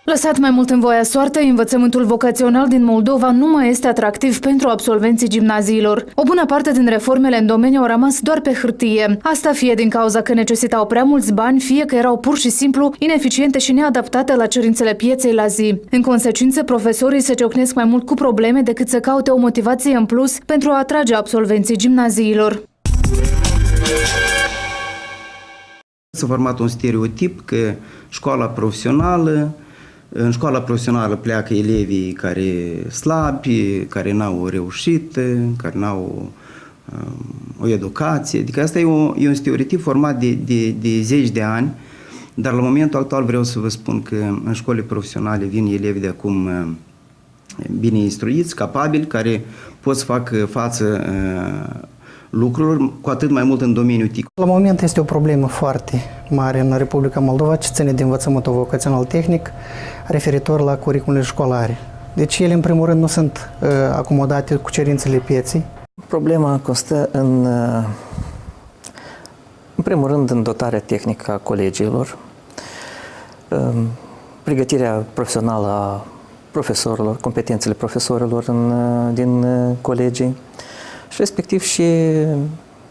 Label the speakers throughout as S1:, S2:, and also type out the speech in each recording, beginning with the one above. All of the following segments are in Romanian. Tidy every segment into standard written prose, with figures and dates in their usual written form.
S1: Lăsat mai mult în voia soartei, învățământul vocațional din Moldova nu mai este atractiv pentru absolvenții gimnaziilor. O bună parte din reformele în domeniu au rămas doar pe hârtie. Asta fie din cauza că necesitau prea mulți bani, fie că erau pur și simplu ineficiente și neadaptate la cerințele pieței la zi. În consecință, profesorii se ciocnesc mai mult cu probleme decât să caute o motivație în plus pentru a atrage absolvenții gimnaziilor.
S2: S-a format un stereotip că în școala profesională pleacă elevii care slabi, care n-au reușit, care n-au o educație. Adică asta e un stereotip format de zeci de ani, dar la momentul actual vreau să vă spun că în școlile profesionale vin elevi de acum bine instruiți, capabili, care pot să facă față lucruri, cu atât mai mult în domeniul TIC.
S3: La moment este o problemă foarte mare în Republica Moldova ce ține de învățământul vocațional tehnic referitor la curiculele școlare. Deci ele, în primul rând, nu sunt acomodate cu cerințele pieței.
S4: Problema constă în primul rând, în dotarea tehnică a colegilor, pregătirea profesională a profesorilor, competențele profesorilor din colegii, și respectiv și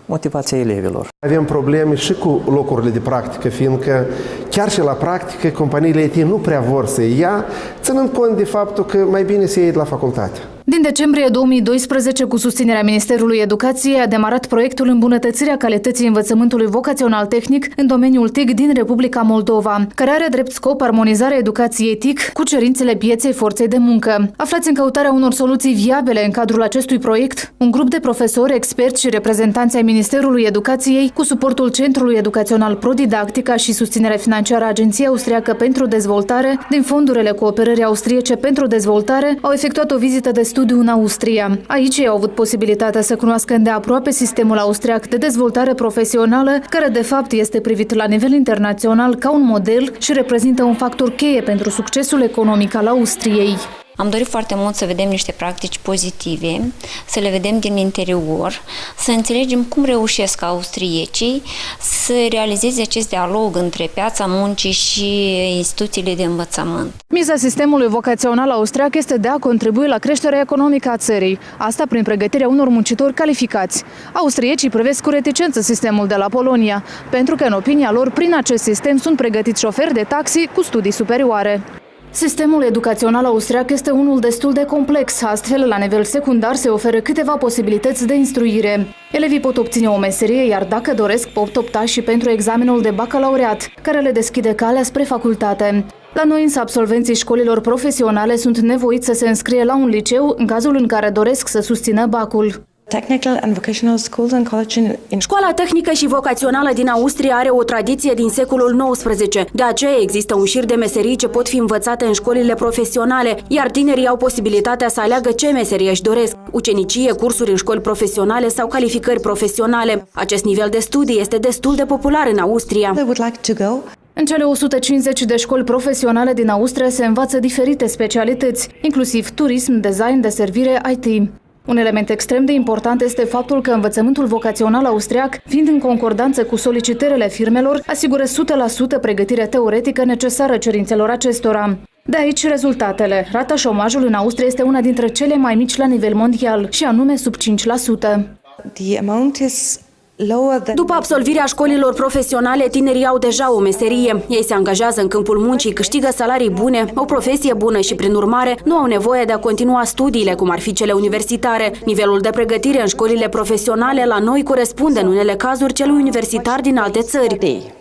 S4: motivația elevilor.
S5: Avem probleme și cu locurile de practică, fiindcă chiar și la practică companiile IT nu prea vor să ia, ținând cont de faptul că mai bine să iei de la facultate.
S1: Din decembrie 2012, cu susținerea Ministerului Educației, a demarat proiectul îmbunătățirea calității învățământului vocațional tehnic în domeniul TIC din Republica Moldova, care are drept scop armonizarea educației TIC cu cerințele pieței forței de muncă. Aflați în căutarea unor soluții viabile în cadrul acestui proiect un grup de profesori, experți și reprezentanți ai Ministerului Educației, cu suportul Centrului Educațional Prodidactica și susținerea financiară a Agenției Austriacă pentru Dezvoltare, din fondurile cooperării austriece pentru dezvoltare, au efectuat o vizită de studiu în Austria. Aici ei au avut posibilitatea să cunoască îndeaproape sistemul austriac de dezvoltare profesională, care de fapt este privit la nivel internațional ca un model și reprezintă un factor cheie pentru succesul economic al Austriei.
S6: Am dorit foarte mult să vedem niște practici pozitive, să le vedem din interior, să înțelegem cum reușesc austriecii să realizeze acest dialog între piața muncii și instituțiile de învățământ.
S1: Miza sistemului vocațional austriac este de a contribui la creșterea economică a țării, asta prin pregătirea unor muncitori calificați. Austriecii privesc cu reticență sistemul de la Polonia, pentru că, în opinia lor, prin acest sistem sunt pregătiți șoferi de taxi cu studii superioare. Sistemul educațional austriac este unul destul de complex, astfel, la nivel secundar se oferă câteva posibilități de instruire. Elevii pot obține o meserie, iar dacă doresc, pot opta și pentru examenul de bacalaureat, care le deschide calea spre facultate. La noi, însă, absolvenții școlilor profesionale sunt nevoiți să se înscrie la un liceu în cazul în care doresc să susțină bacul.
S7: Școala tehnică și vocațională din Austria are o tradiție din secolul XIX. De aceea există un șir de meserii ce pot fi învățate în școlile profesionale, iar tinerii au posibilitatea să aleagă ce meserie își doresc: ucenicie, cursuri în școli profesionale sau calificări profesionale. Acest nivel de studii este destul de popular în Austria.
S1: În cele 150 de școli profesionale din Austria se învață diferite specialități, inclusiv turism, design, deservire, IT. Un element extrem de important este faptul că învățământul vocațional austriac, fiind în concordanță cu solicitările firmelor, asigură 100% pregătirea teoretică necesară cerințelor acestora. De aici rezultatele. Rata șomajului în Austria este una dintre cele mai mici la nivel mondial, și anume sub 5%.
S7: După absolvirea școlilor profesionale, tinerii au deja o meserie. Ei se angajează în câmpul muncii, câștigă salarii bune, o profesie bună și, prin urmare, nu au nevoie de a continua studiile, cum ar fi cele universitare. Nivelul de pregătire în școlile profesionale la noi corespunde în unele cazuri celui universitar din alte țări.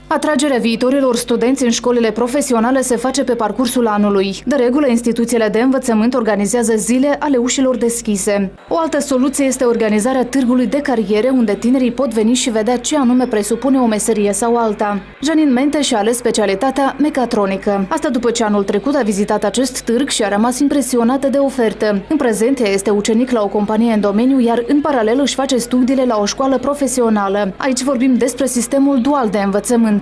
S1: Atragerea viitorilor studenți în școlile profesionale se face pe parcursul anului. De regulă, instituțiile de învățământ organizează zile ale ușilor deschise. O altă soluție este organizarea târgului de cariere, unde tinerii pot veni și vedea ce anume presupune o meserie sau alta. Janine Mente și-a ales specialitatea mecatronică. Asta după ce anul trecut a vizitat acest târg și a rămas impresionată de ofertă. În prezent, ea este ucenic la o companie în domeniu, iar în paralel își face studiile la o școală profesională. Aici vorbim despre sistemul dual de învățământ.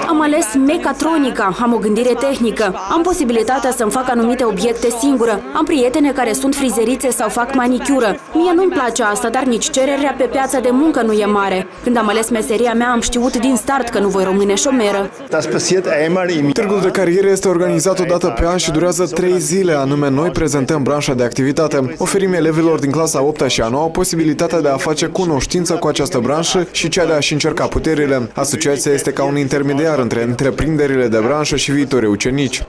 S7: Am ales mecatronica, am o gândire tehnică, am posibilitatea să-mi fac anumite obiecte singură, am prietene care sunt frizerițe sau fac manicură. Mie nu-mi place asta, dar nici cererea pe piața de muncă nu e mare. Când am ales meseria mea, am știut din start că nu voi rămâne șomeră.
S8: Târgul de carieră este organizat o dată pe an și durează 3 zile, anume noi prezentăm branșa de activitate. Oferim elevilor din clasa 8-a și a 9-a posibilitatea de a face cunoștință cu această branșă și cea de a-și încerca puterile. Asociația este ca un intermediar între întreprinderile de branșă și viitorii ucenici.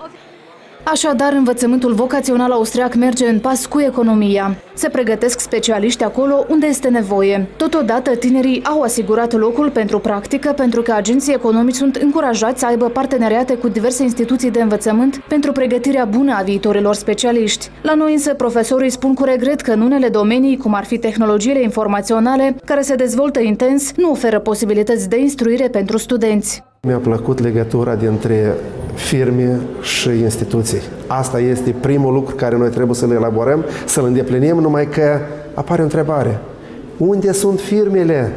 S1: Așadar, învățământul vocațional austriac merge în pas cu economia. Se pregătesc specialiști acolo unde este nevoie. Totodată, tinerii au asigurat locul pentru practică pentru că agenții economici sunt încurajați să aibă parteneriate cu diverse instituții de învățământ pentru pregătirea bună a viitorilor specialiști. La noi însă, profesorii spun cu regret că în unele domenii, cum ar fi tehnologiile informaționale, care se dezvoltă intens, nu oferă posibilități de instruire pentru studenți.
S5: Mi-a plăcut legătura dintre firme și instituții. Asta este primul lucru care noi trebuie să-l elaborăm, să-l îndeplinim, numai că apare o întrebare. Unde sunt firmele?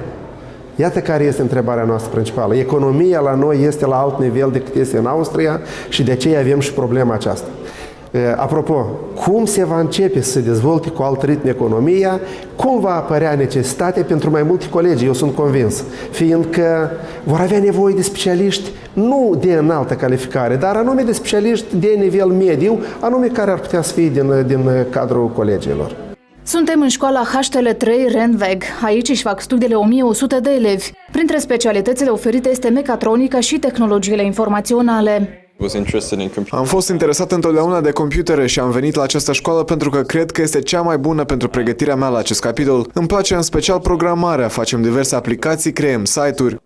S5: Iată care este întrebarea noastră principală. Economia la noi este la alt nivel decât este în Austria și de aceea avem și problema aceasta. Apropo, cum se va începe să se dezvolte cu alt ritm economia, cum va apărea necesitate pentru mai multe colegi, eu sunt convins, fiindcă vor avea nevoie de specialiști nu de înaltă calificare, dar anume de specialiști de nivel mediu, anume care ar putea să fie din cadrul colegilor.
S1: Suntem în școala HTL3 Renweg. Aici își fac studiile 1100 de elevi. Printre specialitățile oferite este mecatronica și tehnologiile informaționale.
S8: Am fost interesat întotdeauna de computere și am venit la această școală pentru că cred că este cea mai bună pentru pregătirea mea la acest capitol. Îmi place în special programarea, facem diverse aplicații, creăm site-uri.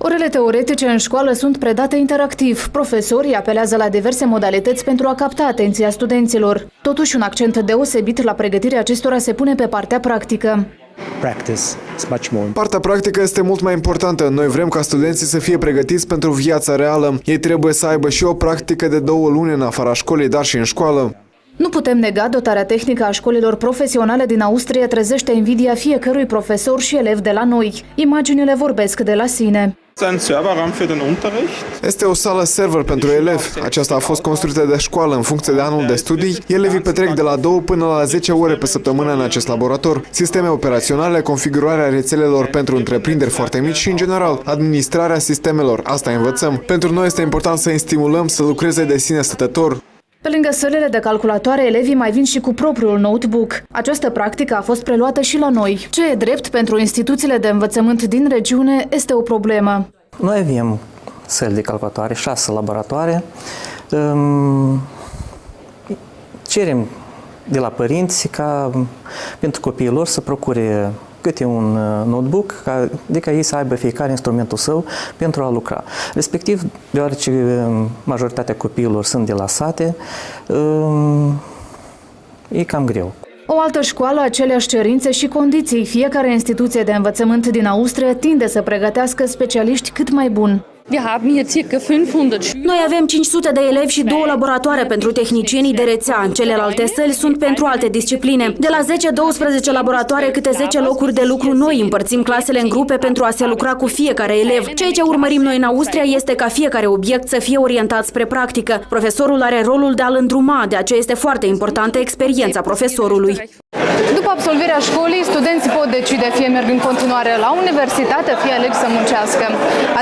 S1: Orele teoretice în școală sunt predate interactiv. Profesorii apelează la diverse modalități pentru a capta atenția studenților. Totuși, un accent deosebit la pregătirea acestora se pune pe partea practică.
S8: Partea practică este mult mai importantă. Noi vrem ca studenții să fie pregătiți pentru viața reală. Ei trebuie să aibă și o practică de 2 luni în afara școlii, dar și în școală.
S1: Nu putem nega, dotarea tehnică a școlilor profesionale din Austria trezește invidia fiecărui profesor și elev de la noi. Imaginile vorbesc de la sine.
S8: Este o sală server pentru elevi. Aceasta a fost construită de școală în funcție de anul de studii. Elevii petrec de la 2 până la 10 ore pe săptămână în acest laborator. Sisteme operaționale, configurarea rețelelor pentru întreprinderi foarte mici și, în general, administrarea sistemelor. Asta învățăm. Pentru noi este important să îi stimulăm să lucreze de sine stătător.
S1: Pe lângă sălile de calculatoare, elevii mai vin și cu propriul notebook. Această practică a fost preluată și la noi. Ce e drept pentru instituțiile de învățământ din regiune este o problemă.
S4: Noi avem săli de calculatoare, 6 laboratoare. Cerem de la părinți ca pentru copiii lor să procure câte un notebook, adică ei să aibă fiecare instrumentul său pentru a lucra. Respectiv, deoarece majoritatea copiilor sunt de la sate, e cam greu.
S1: O altă școală, aceleași cerințe și condiții. Fiecare instituție de învățământ din Austria tinde să pregătească specialiști cât mai buni.
S7: Noi avem 500 de elevi și 2 laboratoare pentru tehnicienii de rețea. Celelalte săli sunt pentru alte discipline. De la 10-12 laboratoare, câte 10 locuri de lucru, noi împărțim clasele în grupe pentru a se lucra cu fiecare elev. Ceea ce urmărim noi în Austria este ca fiecare obiect să fie orientat spre practică. Profesorul are rolul de a-l îndruma, de aceea este foarte importantă experiența profesorului.
S1: După absolvirea școlii, studenții pot decide fie merg în continuare la universitate, fie aleg să muncească.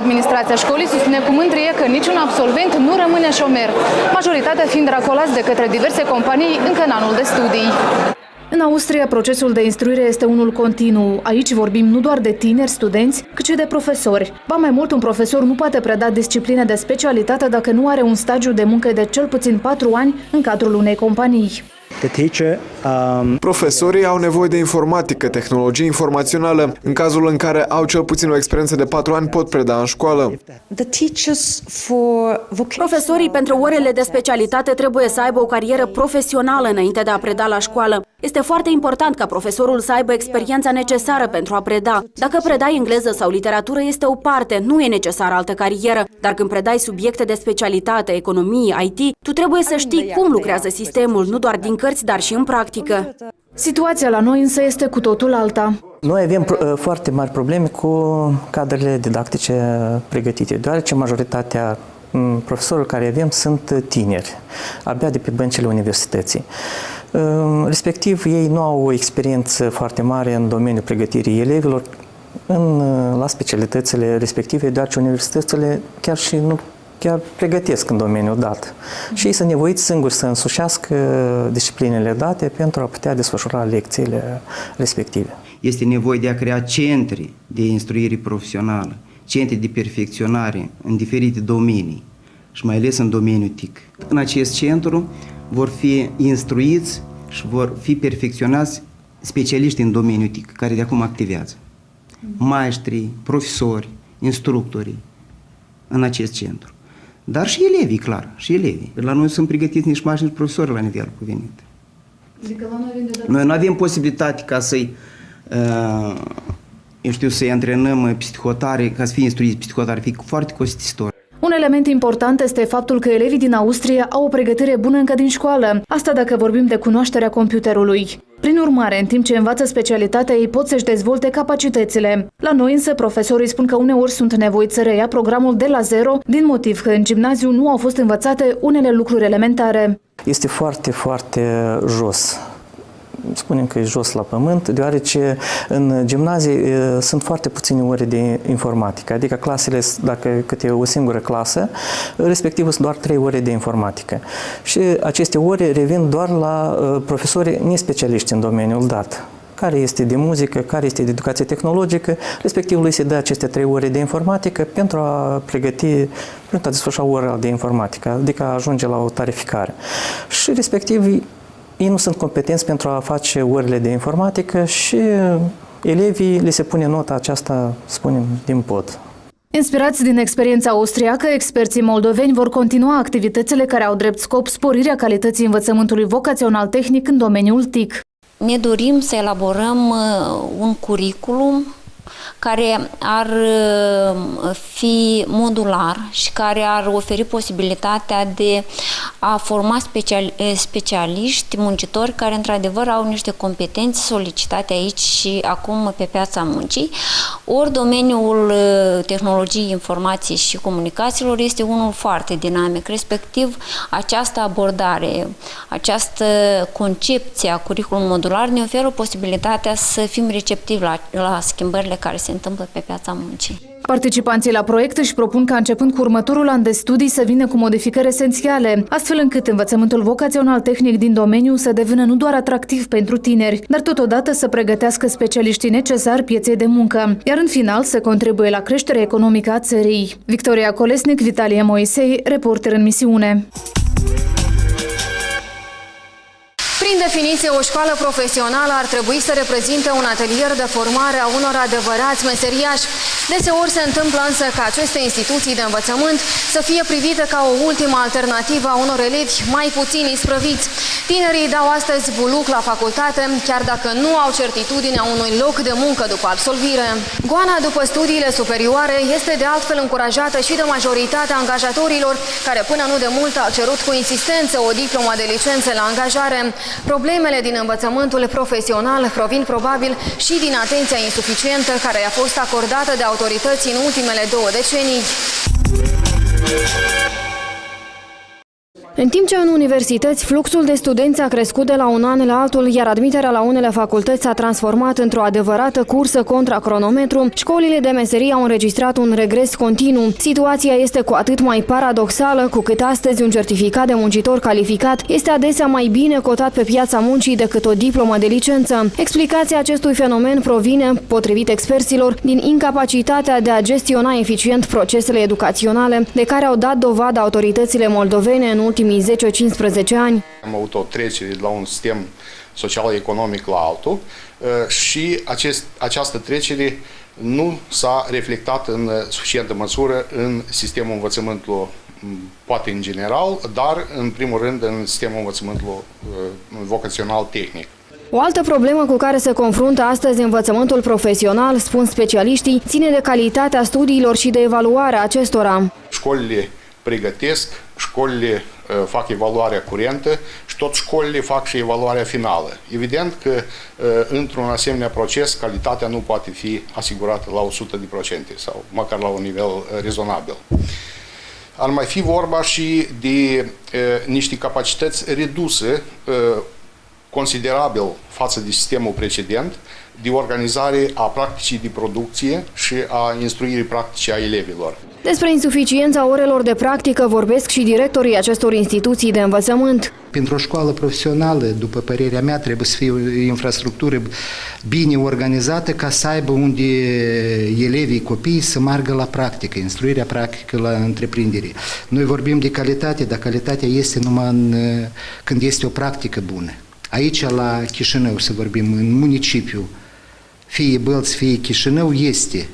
S1: Administrația școlii susține cu mândrie că niciun absolvent nu rămâne șomer, majoritatea fiind racolați de către diverse companii încă în anul de studii. În Austria, procesul de instruire este unul continuu. Aici vorbim nu doar de tineri studenți, cât și de profesori. Ba mai mult, un profesor nu poate preda discipline de specialitate dacă nu are un stagiu de muncă de cel puțin 4 ani în cadrul unei companii.
S8: Profesorii au nevoie de informatică, tehnologie informațională. În cazul în care au cel puțin o experiență de 4 ani, pot preda în școală.
S7: Profesorii pentru orele de specialitate trebuie să aibă o carieră profesională înainte de a preda la școală. Este foarte important ca profesorul să aibă experiența necesară pentru a preda. Dacă predai engleză sau literatură, este o parte, nu e necesară altă carieră. Dar când predai subiecte de specialitate, economie, IT, tu trebuie să știi cum lucrează sistemul, nu doar din cărți, dar și în practică.
S1: Situația la noi însă este cu totul alta.
S4: Noi avem foarte mari probleme cu cadrele didactice pregătite, deoarece majoritatea profesorilor care avem sunt tineri, abia de pe băncile universității. Respectiv, ei nu au o experiență foarte mare în domeniul pregătirii elevilor la specialitățile respective, deoarece universitățile chiar pregătesc în domeniul dat. Și ei sunt nevoiți singuri să însușească disciplinele date pentru a putea desfășura lecțiile respective.
S2: Este nevoie de a crea centre de instruire profesională, centre de perfecționare în diferite domenii și mai ales în domeniul TIC. În acest centru vor fi instruiți și vor fi perfecționați specialiști în domeniul TIC, care de acum activează. Maestri, profesori, instructori în acest centru. Dar și elevii, clar, și elevii. La noi sunt pregătiți nici mașini profesori la nivel cuvenit. Noi nu avem posibilitate ca să-i să-i antrenăm psihotare, ca să fie instruiți psihotare, fi foarte costisitor.
S1: Un element important este faptul că elevii din Austria au o pregătire bună încă din școală, asta dacă vorbim de cunoașterea computerului. Prin urmare, în timp ce învață specialitatea, ei pot să-și dezvolte capacitățile. La noi însă, profesorii spun că uneori sunt nevoiți să reia programul de la zero, din motiv că în gimnaziu nu au fost învățate unele lucruri elementare.
S4: Este foarte, foarte jos. Spunem că e jos la pământ, deoarece în gimnazii sunt foarte puține ore de informatică, adică clasele, dacă câte o singură clasă, respectiv sunt doar 3 ore de informatică. Și aceste ore revin doar la profesorii nespecialiști în domeniul dat, care este de muzică, care este de educație tehnologică, respectiv lui se dă aceste 3 ore de informatică pentru a pregăti, pentru a desfășura ora de informatică, adică a ajunge la o tarificare. Și respectiv ei nu sunt competenți pentru a face orele de informatică și elevii le se pune nota aceasta, spunem, din pod.
S1: Inspirați din experiența austriacă, experții moldoveni vor continua activitățile care au drept scop sporirea calității învățământului vocațional tehnic în domeniul TIC.
S6: Ne dorim să elaborăm un curriculum care ar fi modular și care ar oferi posibilitatea de a forma specialiști, muncitori care într-adevăr au niște competențe solicitate aici și acum pe piața muncii. Ori domeniul tehnologiei informației și comunicațiilor este unul foarte dinamic, respectiv această abordare, această concepție a curriculumului modular ne oferă posibilitatea să fim receptivi la schimbările care se întâmplă pe piața muncii.
S1: Participanții la proiect își propun ca începând cu următorul an de studii să vină cu modificări esențiale, astfel încât învățământul vocațional tehnic din domeniu să devină nu doar atractiv pentru tineri, dar totodată să pregătească specialiștii necesari pieței de muncă, iar în final să contribuie la creșterea economică a țării. Victoria Colesnic, Vitalie Moisei, reporter în misiune.
S9: Prin definiție, o școală profesională ar trebui să reprezinte un atelier de formare a unor adevărați meseriași. Deseori se întâmplă însă ca aceste instituții de învățământ să fie privite ca o ultimă alternativă a unor elevi mai puțin isprăviți. Tinerii dau astăzi buluc la facultate, chiar dacă nu au certitudinea unui loc de muncă după absolvire. Goana după studiile superioare este de altfel încurajată și de majoritatea angajatorilor, care până nu de mult au cerut cu insistență o diplomă de licență la angajare. Problemele din învățământul profesional provin probabil și din atenția insuficientă care i-a fost acordată de autorități în ultimele 2 decenii.
S7: În timp ce în universități fluxul de studenți a crescut de la un an la altul, iar admiterea la unele facultăți s-a transformat într-o adevărată cursă contra cronometru, școlile de meserie au înregistrat un regres continuu. Situația este cu atât mai paradoxală cu cât astăzi un certificat de muncitor calificat este adesea mai bine cotat pe piața muncii decât o diplomă de licență. Explicația acestui fenomen provine, potrivit experților, din incapacitatea de a gestiona eficient procesele educaționale de care au dat dovadă autoritățile moldovene în ultimii 10-15 ani.
S10: Am avut o trecere de la un sistem social-economic la altul și această trecere nu s-a reflectat în suficientă măsură în sistemul învățământului, poate în general, dar în primul rând în sistemul învățământului vocațional tehnic.
S7: O altă problemă cu care se confruntă astăzi învățământul profesional, spun specialiștii, ține de calitatea studiilor și de evaluarea acestora.
S10: Școlile pregătesc, școlile fac evaluarea curentă și tot școlile fac și evaluarea finală. Evident că într-un asemenea proces calitatea nu poate fi asigurată la 100% sau măcar la un nivel rezonabil. Ar mai fi vorba și de niște capacități reduse considerabil față de sistemul precedent de organizare a practicii de producție și a instruirii practice a elevilor.
S9: Despre insuficiența orelor de practică vorbesc și directorii acestor instituții de învățământ.
S11: Pentru o școală profesională, după părerea mea, trebuie să fie o infrastructură bine organizată ca să aibă unde elevii, copiii să meargă la practică, instruirea practică la întreprindere. Noi vorbim de calitate, dar calitatea este numai când este o practică bună. Aici, la Chișinău, să vorbim, în municipiu, fie Bălți, fie Chișinău,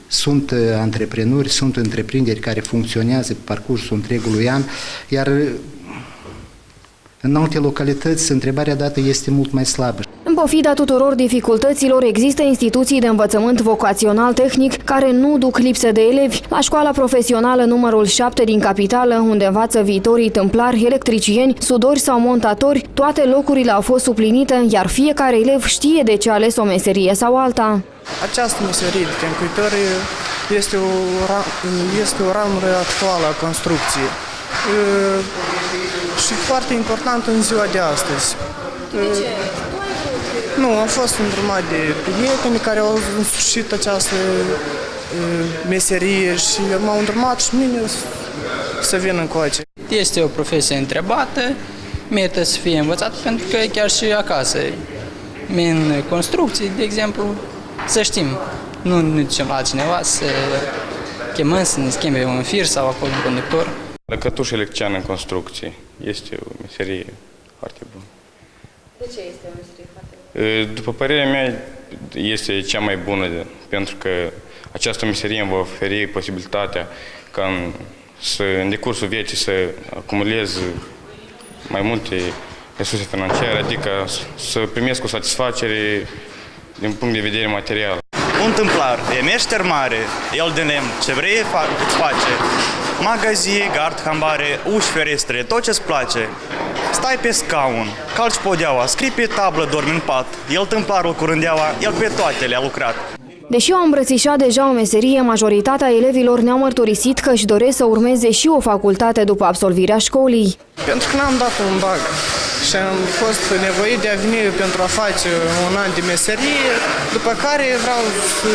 S11: sunt antreprenori, sunt întreprinderi care funcționează pe parcursul întregului an, iar în alte localități, întrebarea dată este mult mai slabă.
S9: În pofida tuturor dificultăților, există instituții de învățământ vocațional tehnic care nu duc lipsă de elevi. La școala profesională numărul 7 din capitală, unde învață viitorii tâmplari, electricieni, sudori sau montatori, toate locurile au fost suplinite, iar fiecare elev știe de ce a ales o meserie sau alta.
S12: Această meserie de tencuitor este o ramură actuală a construcției și foarte important în ziua de astăzi. De ce? Nu, am fost îndrumat de prieteni care au însușit această meserie și m-au îndrumat și mine să vin încoace.
S13: Este o profesie întrebată, merită să fie învățat pentru că chiar și acasă, în construcții, de exemplu, să știm, nu ne ducem la cineva să chemăm să ne schimbe un fir sau acolo un conductor.
S14: Lăcătuș electrician în construcții este o meserie foarte bună.
S9: De ce este o meserie foarte bună?
S14: După părerea mea, este cea mai bună, pentru că această meserie îmi va oferi posibilitatea ca în decursul vieții să acumulez mai multe resurse financiare, adică să primesc o satisfacere din punct de vedere material.
S15: Un tâmplar, e meșter mare, el de lemn, ce vrei îți face. Magazie, gard, hambare, uși, ferestre, tot ce-ți place. Stai pe scaun, calci podeaua, scrii pe tablă, dormi în pat. El tâmplarul cu rândeaua, el pe toate le-a lucrat.
S9: Deși au îmbrățișat deja o meserie, majoritatea elevilor ne-au mărturisit că își doresc să urmeze și o facultate după absolvirea școlii.
S12: Pentru că n-am dat un bag și am fost nevoit de a veni pentru a face un an de meserie, după care vreau să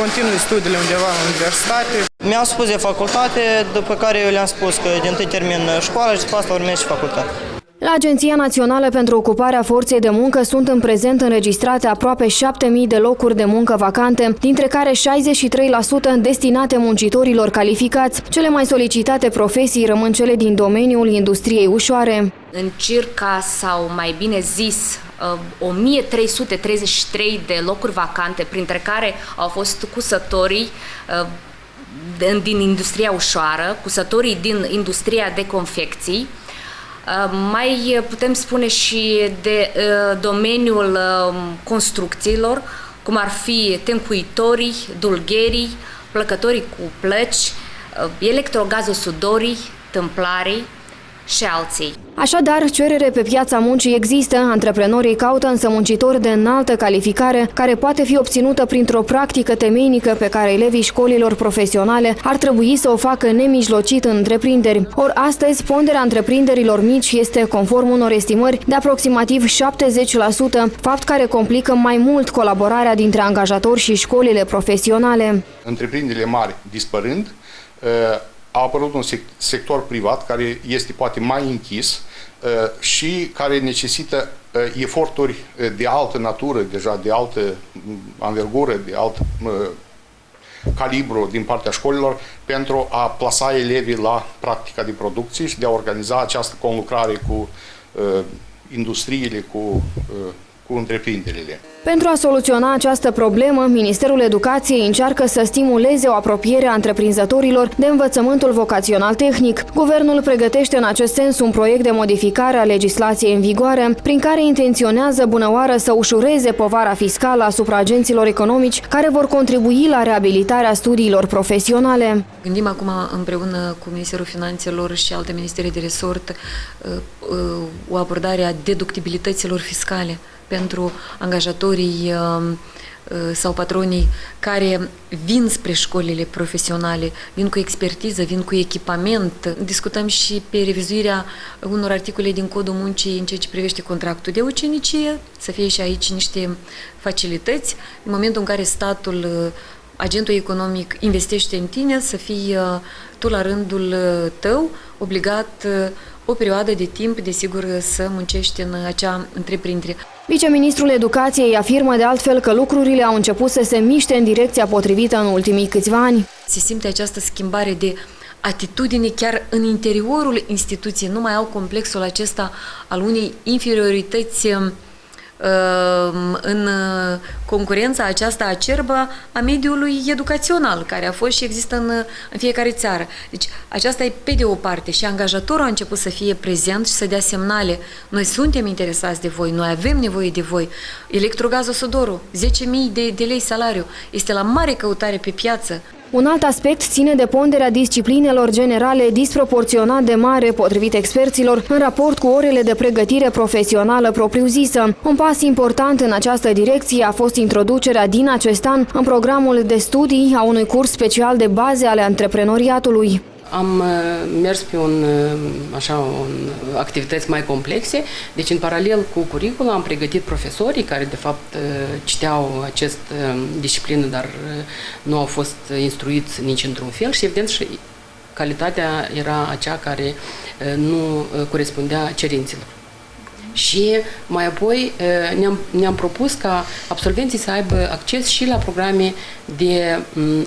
S12: continui studiile undeva la universitate.
S16: Mi-au spus de facultate, după care eu le-am spus că de întâi termin școala și după asta urmez și facultate.
S9: La Agenția Națională pentru Ocuparea Forței de Muncă sunt în prezent înregistrate aproape 7.000 de locuri de muncă vacante, dintre care 63% destinate muncitorilor calificați. Cele mai solicitate profesii rămân cele din domeniul industriei ușoare.
S17: În circa, sau mai bine zis, 1333 de locuri vacante, printre care au fost cusătorii din industria ușoară, cusătorii din industria de confecții. Mai putem spune și de domeniul construcțiilor, cum ar fi tencuitorii, dulgherii, plăcătorii cu plăci, electrogazosudorii, tâmplarii și alții.
S9: Așadar, cerere pe piața muncii există, antreprenorii caută însă muncitori de înaltă calificare, care poate fi obținută printr-o practică temeinică pe care elevii școlilor profesionale ar trebui să o facă nemijlocit în întreprinderi. Ori astăzi, ponderea întreprinderilor mici este, conform unor estimări, de aproximativ 70%, fapt care complică mai mult colaborarea dintre angajatori și școlile profesionale.
S10: Întreprinderile mari dispărând, a apărut un sector privat care este poate mai închis și care necesită eforturi de altă natură, deja de altă anvergură, de alt calibru din partea școlilor pentru a plasa elevii la practica de producție și de a organiza această conlucrare cu industriile, cu cu întreprinderile.
S18: Pentru a soluționa această problemă, Ministerul Educației încearcă să stimuleze o apropiere a întreprinzătorilor de învățământul vocațional tehnic. Guvernul pregătește în acest sens un proiect de modificare a legislației în vigoare, prin care intenționează bunăoară să ușureze povara fiscală asupra agenților economici care vor contribui la reabilitarea studiilor profesionale.
S19: Gândim acum împreună cu Ministerul Finanțelor și alte ministere de resort o abordare a deductibilităților fiscale pentru angajatorii sau patronii care vin spre școlile profesionale, vin cu expertiză, vin cu echipament. Discutăm și pe revizuirea unor articole din Codul Muncii în ceea ce privește contractul de ucenicie, să fie și aici niște facilități. În momentul în care statul, agentul economic, investește în tine, să fii tu la rândul tău obligat o perioadă de timp, desigur, să muncești în acea întreprindere.
S18: Viceministrul Educației afirmă de altfel că lucrurile au început să se miște în direcția potrivită în ultimii câțiva ani.
S19: Se simte această schimbare de atitudine chiar în interiorul instituției. Nu mai au complexul acesta al unei inferiorități în concurența aceasta acerbă a mediului educațional, care a fost și există în fiecare țară. Deci aceasta e pe de o parte și angajatorul a început să fie prezent și să dea semnale. Noi suntem interesați de voi, noi avem nevoie de voi. Electrogazul Sodorul, 10.000 de lei salariu, este la mare căutare pe piață.
S18: Un alt aspect ține de ponderea disciplinelor generale disproporționat de mare, potrivit experților, în raport cu orele de pregătire profesională propriu-zisă. Un pas important în această direcție a fost introducerea din acest an în programul de studii a unui curs special de baze ale antreprenoriatului.
S20: Am mers pe activități mai complexe, deci în paralel cu curriculul am pregătit profesorii care de fapt citeau acest disciplină, dar nu au fost instruiți nici într-un fel și evident și calitatea era acea care nu corespundea cerințelor. Și mai apoi ne-am propus ca absolvenții să aibă acces și la programe de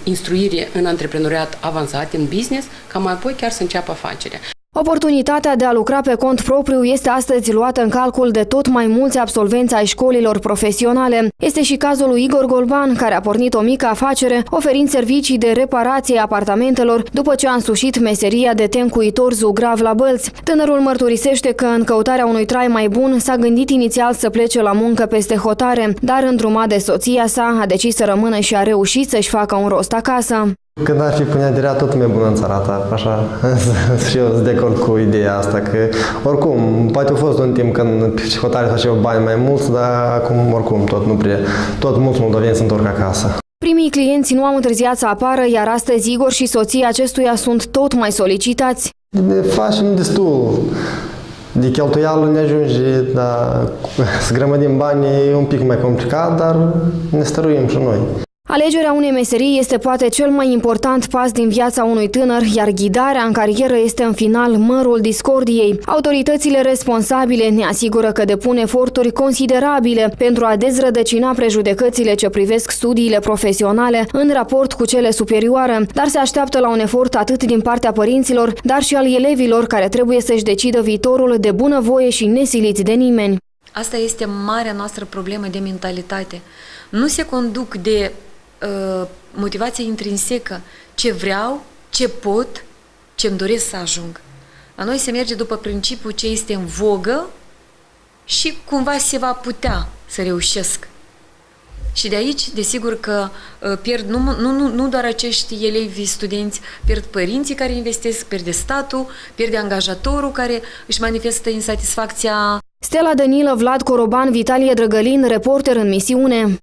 S20: instruire în antreprenoriat avansat, în business, ca mai apoi chiar să înceapă afacerea.
S18: Oportunitatea de a lucra pe cont propriu este astăzi luată în calcul de tot mai mulți absolvenți ai școlilor profesionale. Este și cazul lui Igor Golban, care a pornit o mică afacere, oferind servicii de reparație a apartamentelor după ce a însușit meseria de tencuitor zugrav la Bălți. Tânărul mărturisește că în căutarea unui trai mai bun s-a gândit inițial să plece la muncă peste hotare, dar îndrumat de soția sa a decis să rămână și a reușit să-și facă un rost acasă.
S21: Când ar fi pâneaderea, tot mi-e bună în țara ta, așa, și eu sunt de acord cu ideea asta, că oricum, poate a fost un timp când hotare făceau bani mai mulți, dar acum oricum tot nu prea, tot mulți moldoveni se întorc acasă.
S18: Primii clienți nu au întârziat să apară, iar astăzi Igor și soția acestuia sunt tot mai solicitați.
S21: Facem destul. De cheltuială ne ajunge, dar să grămădim bani e un pic mai complicat, dar ne stăruim și noi.
S18: Alegerea unei meserii este poate cel mai important pas din viața unui tânăr, iar ghidarea în carieră este în final mărul discordiei. Autoritățile responsabile ne asigură că depun eforturi considerabile pentru a dezrădăcina prejudecățile ce privesc studiile profesionale în raport cu cele superioare, dar se așteaptă la un efort atât din partea părinților, dar și al elevilor care trebuie să-și decidă viitorul de bunăvoie și nesiliți de nimeni.
S19: Asta este marea noastră problemă de mentalitate. Nu se conduc de motivație intrinsecă, ce vreau, ce pot, ce-mi doresc să ajung. La noi se merge după principiul ce este în vogă și cumva se va putea să reușesc. Și de aici, desigur că pierd nu doar acești elevi, studenți, pierd părinții care investesc, pierde statul, pierde angajatorul care își manifestă insatisfacția.
S18: Stella Danilă, Vlad Coroban, Vitalie Drăgălin, reporter în misiune.